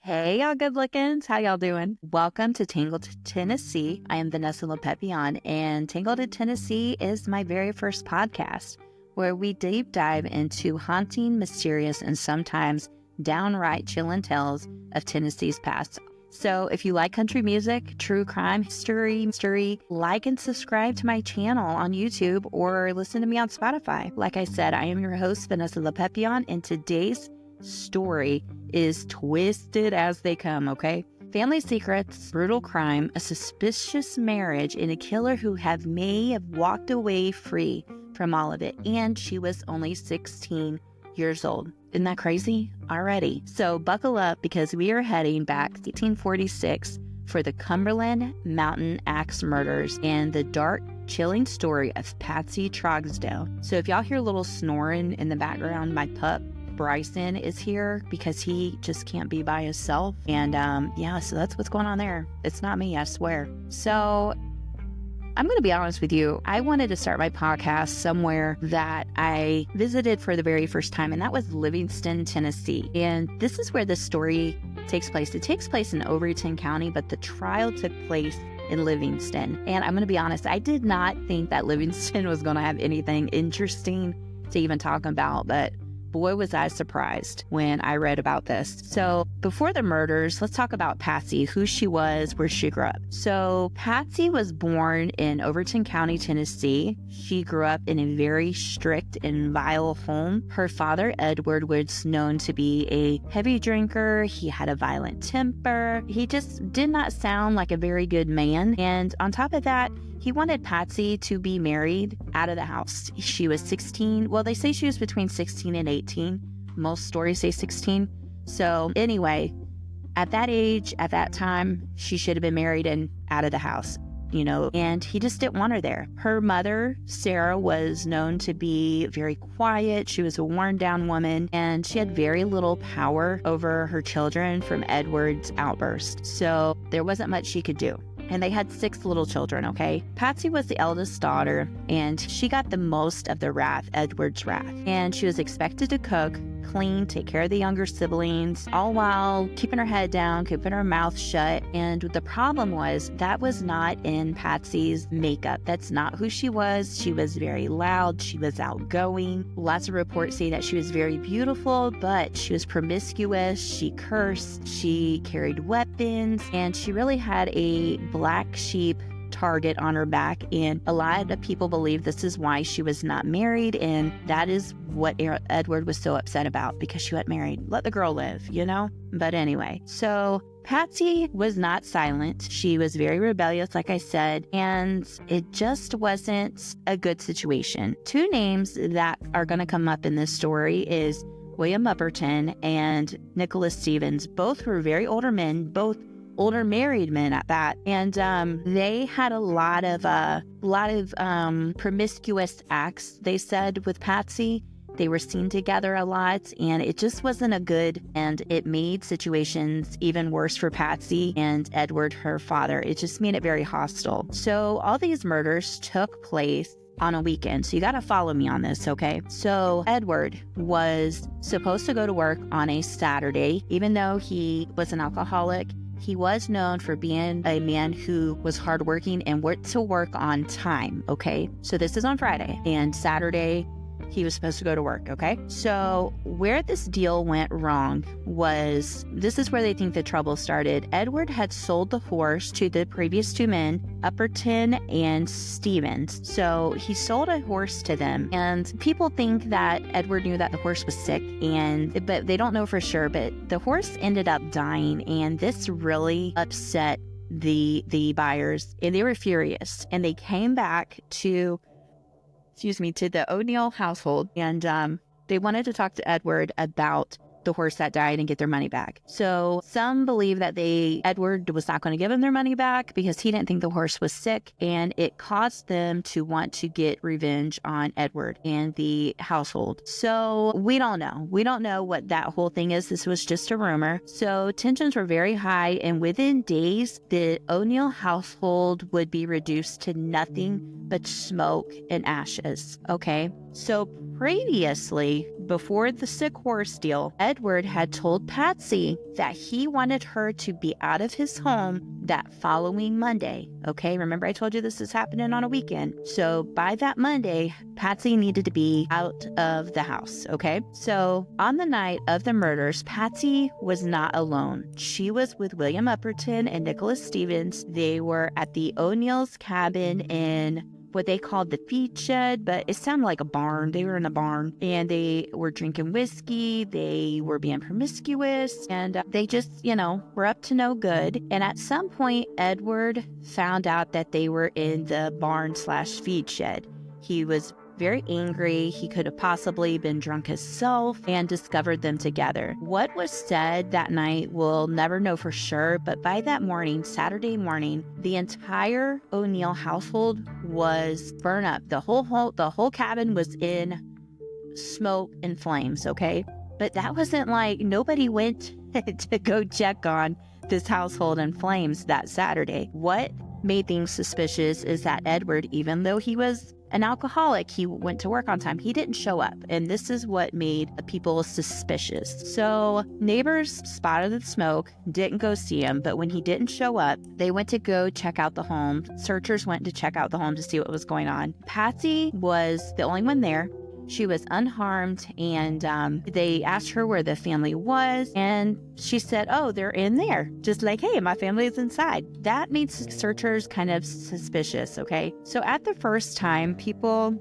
Hey, y'all good lookins. How y'all doing? Welcome to Tangled, Tennessee. I am Vanessa LePepion, and Tangled in Tennessee is my very first podcast where we deep dive into haunting, mysterious, and sometimes downright chilling tales of Tennessee's past. So if you like country music, true crime, history, like and subscribe to my channel on YouTube or listen to me on Spotify. Like I said, I am your host, Vanessa LePepion, and today's story is twisted as they come, okay? Family secrets, brutal crime, a suspicious marriage, and a killer who may have walked away free from all of it. And she was only 16 years old. Isn't that crazy? Already. So buckle up because we are heading back to 1846 for the Cumberland Mountain Axe murders and the dark, chilling story of Patsy Troxdale. So if y'all hear a little snoring in the background, my pup Bryson is here because he just can't be by himself. And so that's what's going on there. It's not me, I swear. So I'm going to be honest with you. I wanted to start my podcast somewhere that I visited for the very first time, and that was Livingston, Tennessee. And this is where the story takes place. It takes place in Overton County, but the trial took place in Livingston. And I'm going to be honest, I did not think that Livingston was going to have anything interesting to even talk about, but boy, was I surprised when I read about this. So before the murders, let's talk about Patsy, who she was, where she grew up. So Patsy was born in Overton County, Tennessee. She grew up in a very strict and vile home. Her father, Edward, was known to be a heavy drinker. He had a violent temper. He just did not sound like a very good man. And on top of that, he wanted Patsy to be married out of the house. She was 16. Well, they say she was between 16 and 18. Most stories say 16. So anyway, at that age, at that time, she should have been married and out of the house, and he just didn't want her there. Her mother, Sarah, was known to be very quiet. She was a worn down woman, and she had very little power over her children from Edward's outburst. So there wasn't much she could do. And they had 6 little children, okay? Patsy was the eldest daughter, and she got the most of the wrath, Edward's wrath. And she was expected to cook, clean, take care of the younger siblings, all while keeping her head down, keeping her mouth shut. And the problem was that was not in Patsy's makeup. That's not who she was. She was very loud. She was outgoing. Lots of reports say that she was very beautiful, but she was promiscuous. She cursed. She carried weapons, and she really had a black sheep target on her back, and a lot of people believe this is why she was not married, and that is what Edward was so upset about, because she wasn't married. Let the girl live, But anyway, so Patsy was not silent. She was very rebellious, like I said, and it just wasn't a good situation. 2 names that are going to come up in this story is William Upperton and Nicholas Stevens. Both were very older men, both older married men at that, and they had a lot of promiscuous acts, they said, with Patsy. They were seen together a lot, and it just wasn't a good, and it made situations even worse for Patsy and Edward, her father. It just made it very hostile. So all these murders took place on a weekend. So you got to follow me on this, okay? So Edward was supposed to go to work on a Saturday, even though he was an alcoholic. He was known for being a man who was hardworking and went to work on time, okay? So this is on Friday, and Saturday, he was supposed to go to work, okay? So where this deal went wrong was, this is where they think the trouble started. Edward had sold the horse to the previous 2 men, Upperton and Stevens. So he sold a horse to them, and people think that Edward knew that the horse was sick, but they don't know for sure. But the horse ended up dying, and this really upset the buyers, and they were furious. And they came back to the O'Neill household, and they wanted to talk to Edward about the horse that died and get their money back. So some believe that Edward was not going to give them their money back because he didn't think the horse was sick, and it caused them to want to get revenge on Edward and the household. So we don't know. We don't know what that whole thing is. This was just a rumor. So tensions were very high, and within days, the O'Neill household would be reduced to nothing but smoke and ashes. Okay. So previously, before the sick horse deal, Edward had told Patsy that he wanted her to be out of his home that following Monday. Okay, remember I told you this is happening on a weekend. So by that Monday, Patsy needed to be out of the house. Okay, so on the night of the murders, Patsy was not alone. She was with William Upperton and Nicholas Stevens. They were at the O'Neill's cabin in what they called the feed shed, but it sounded like a barn. They were in a barn and they were drinking whiskey. They were being promiscuous and they just, were up to no good. And at some point, Edward found out that they were in the barn/feed shed. He was very angry. He could have possibly been drunk himself and discovered them together. What was said that night, we'll never know for sure, but by that morning, Saturday morning, the entire O'Neill household was burned up. The whole cabin was in smoke and flames, okay? But that wasn't like nobody went to go check on this household in flames that Saturday. What made things suspicious is that Edward, even though he was an alcoholic, he went to work on time. He didn't show up. And this is what made people suspicious. So neighbors spotted the smoke, didn't go see him. But when he didn't show up, they went to go check out the home. Searchers went to check out the home to see what was going on. Patsy was the only one there. She was unharmed, and they asked her where the family was, and she said, oh, they're in there. Just like, hey, my family is inside. That made searchers kind of suspicious, okay? So at the first time, people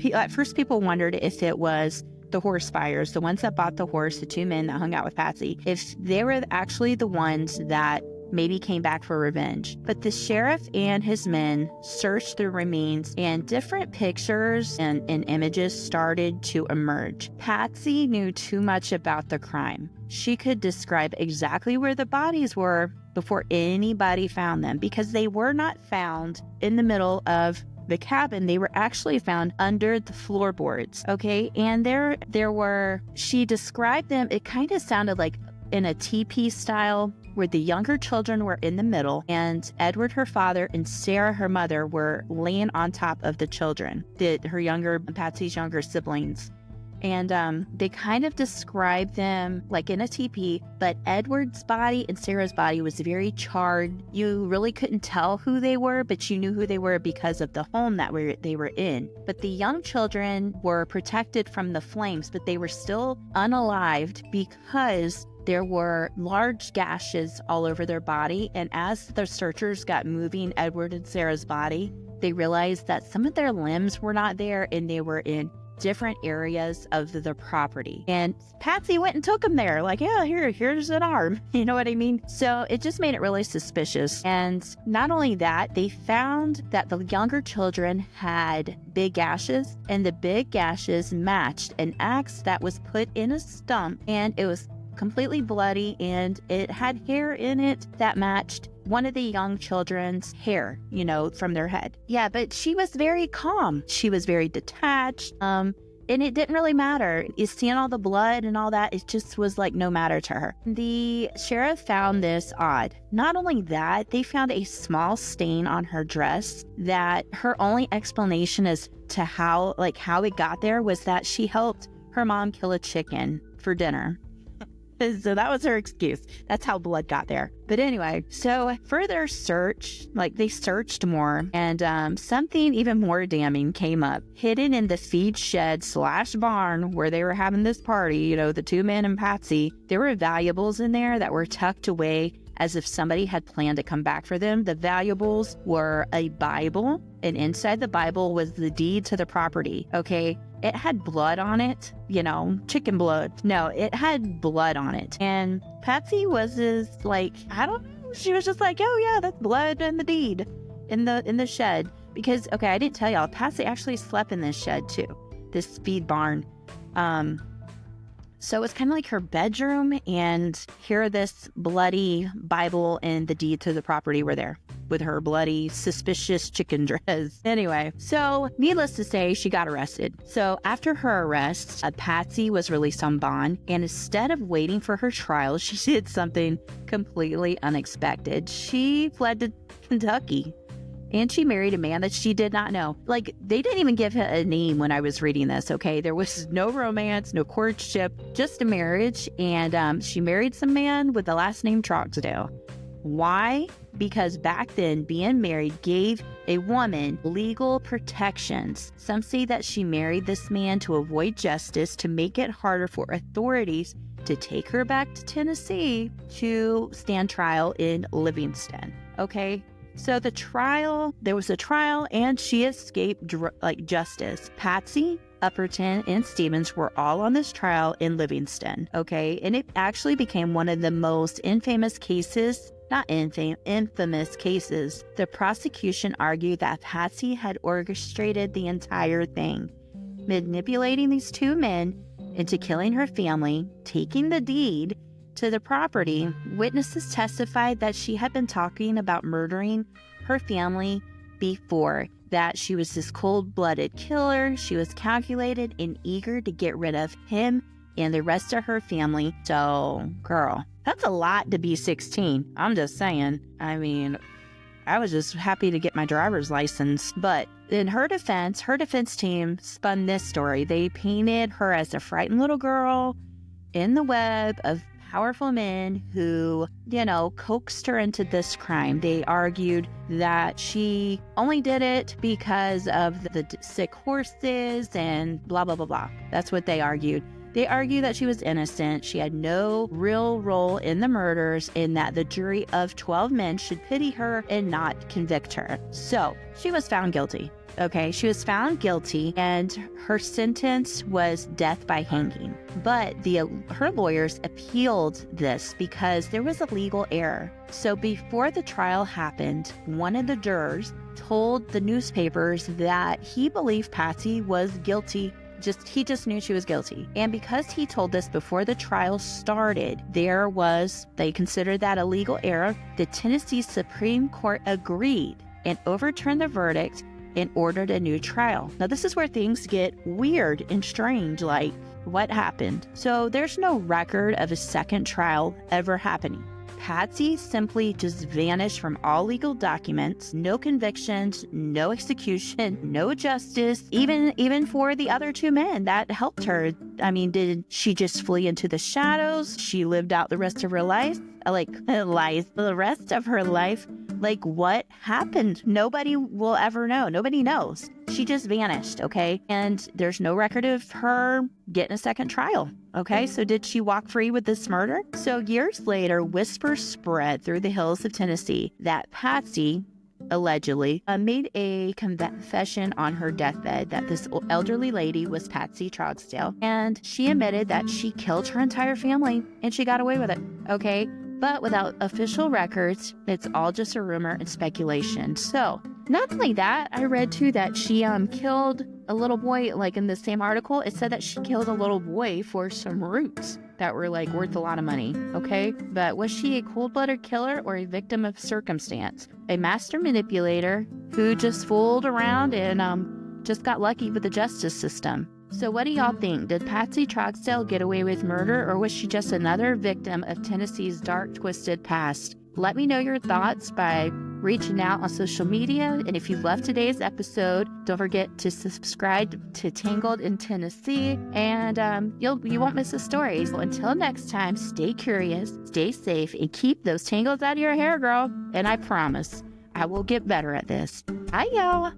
wondered if it was the horse buyers, the ones that bought the horse, the two men that hung out with Patsy, if they were actually the ones that maybe came back for revenge. But the sheriff and his men searched the remains, and different pictures and images started to emerge. Patsy knew too much about the crime. She could describe exactly where the bodies were before anybody found them, because they were not found in the middle of the cabin. They were actually found under the floorboards, okay? And there were, she described them, it kind of sounded like in a teepee style, where the younger children were in the middle, and Edward, her father, and Sarah, her mother, were laying on top of the children, Patsy's younger siblings. And they kind of described them like in a teepee, but Edward's body and Sarah's body was very charred. You really couldn't tell who they were, but you knew who they were because of the home that they were in. But the young children were protected from the flames, but they were still unalived because there were large gashes all over their body, and as the searchers got moving Edward and Sarah's body, they realized that some of their limbs were not there, and they were in different areas of the property. And Patsy went and took them there, like, yeah, here's an arm. You know what I mean? So it just made it really suspicious. And not only that, they found that the younger children had big gashes, and the big gashes matched an axe that was put in a stump, and it was completely bloody, and it had hair in it that matched one of the young children's hair, from their head. Yeah, but she was very calm. She was very detached. And it didn't really matter. Seeing all the blood and all that, it just was like no matter to her. The sheriff found this odd. Not only that, they found a small stain on her dress that her only explanation as to how it got there was that she helped her mom kill a chicken for dinner. So that was her excuse. That's how blood got there. But anyway, so further search, they searched more, and something even more damning came up. Hidden in the feed shed/barn where they were having this party, the two men and Patsy, there were valuables in there that were tucked away as if somebody had planned to come back for them. The valuables were a Bible, and inside the Bible was the deed to the property, okay? It had blood on it, chicken blood. No, it had blood on it. And Patsy was I don't know. She was just like, oh yeah, that's blood in the deed in the shed. Because, okay, I didn't tell y'all, Patsy actually slept in this shed too, this feed barn. So it's kind of like her bedroom, and here this bloody Bible and the deed to the property were there with her bloody, suspicious chicken dress. Anyway, so needless to say, she got arrested. So after her arrest, Patsy was released on bond, and instead of waiting for her trial, she did something completely unexpected. She fled to Kentucky. And she married a man that she did not know. Like, they didn't even give her a name when I was reading this, okay? There was no romance, no courtship, just a marriage. And she married some man with the last name Troxdale. Why? Because back then, being married gave a woman legal protections. Some say that she married this man to avoid justice, to make it harder for authorities to take her back to Tennessee to stand trial in Livingston. Okay? So there was a trial, and she escaped justice. Patsy, Upperton, and Stevens were all on this trial in Livingston. Okay? And it actually became one of the most infamous cases. Infamous cases. The prosecution argued that Patsy had orchestrated the entire thing, manipulating these two men into killing her family, taking the deed to the property. Witnesses testified that she had been talking about murdering her family before, that she was this cold-blooded killer. She was calculated and eager to get rid of him and the rest of her family. So, girl, that's a lot to be 16. I'm just saying. I mean, I was just happy to get my driver's license. But in her defense team spun this story. They painted her as a frightened little girl in the web of powerful men who, coaxed her into this crime. They argued that she only did it because of the sick horses and blah, blah, blah, blah. That's what they argued. They argued that she was innocent. She had no real role in the murders, and that the jury of 12 men should pity her and not convict her. So she was found guilty. Okay, she was found guilty, and her sentence was death by hanging. But her lawyers appealed this because there was a legal error. So before the trial happened, one of the jurors told the newspapers that he believed Patsy was guilty. He just knew she was guilty. And because he told this before the trial started, they considered that a legal error. The Tennessee Supreme Court agreed and overturned the verdict and ordered a new trial. Now, this is where things get weird and strange, like what happened. So there's no record of a second trial ever happening. Patsy simply just vanished from all legal documents. No convictions, no execution, no justice, even for the other two men that helped her. I mean, did she just flee into the shadows? She lived out the rest of her life? The rest of her life? Like, what happened? Nobody will ever know. Nobody knows. She just vanished, okay? And there's no record of her getting a second trial, okay? So did she walk free with this murder? So years later, whispers spread through the hills of Tennessee that Patsy allegedly made a confession on her deathbed that this elderly lady was Patsy Troxdale. And she admitted that she killed her entire family, and she got away with it, okay? But without official records, it's all just a rumor and speculation. So, not only that, I read too that she killed a little boy, like in the same article, it said that she killed a little boy for some roots that were like worth a lot of money, okay? But was she a cold-blooded killer or a victim of circumstance? A master manipulator who just fooled around and just got lucky with the justice system? So what do y'all think? Did Patsy Troxdale get away with murder, or was she just another victim of Tennessee's dark, twisted past? Let me know your thoughts by reaching out on social media. And if you loved today's episode, don't forget to subscribe to Tangled in Tennessee, and you won't miss the stories. So until next time, stay curious, stay safe, and keep those tangles out of your hair, girl. And I promise, I will get better at this. Bye, y'all.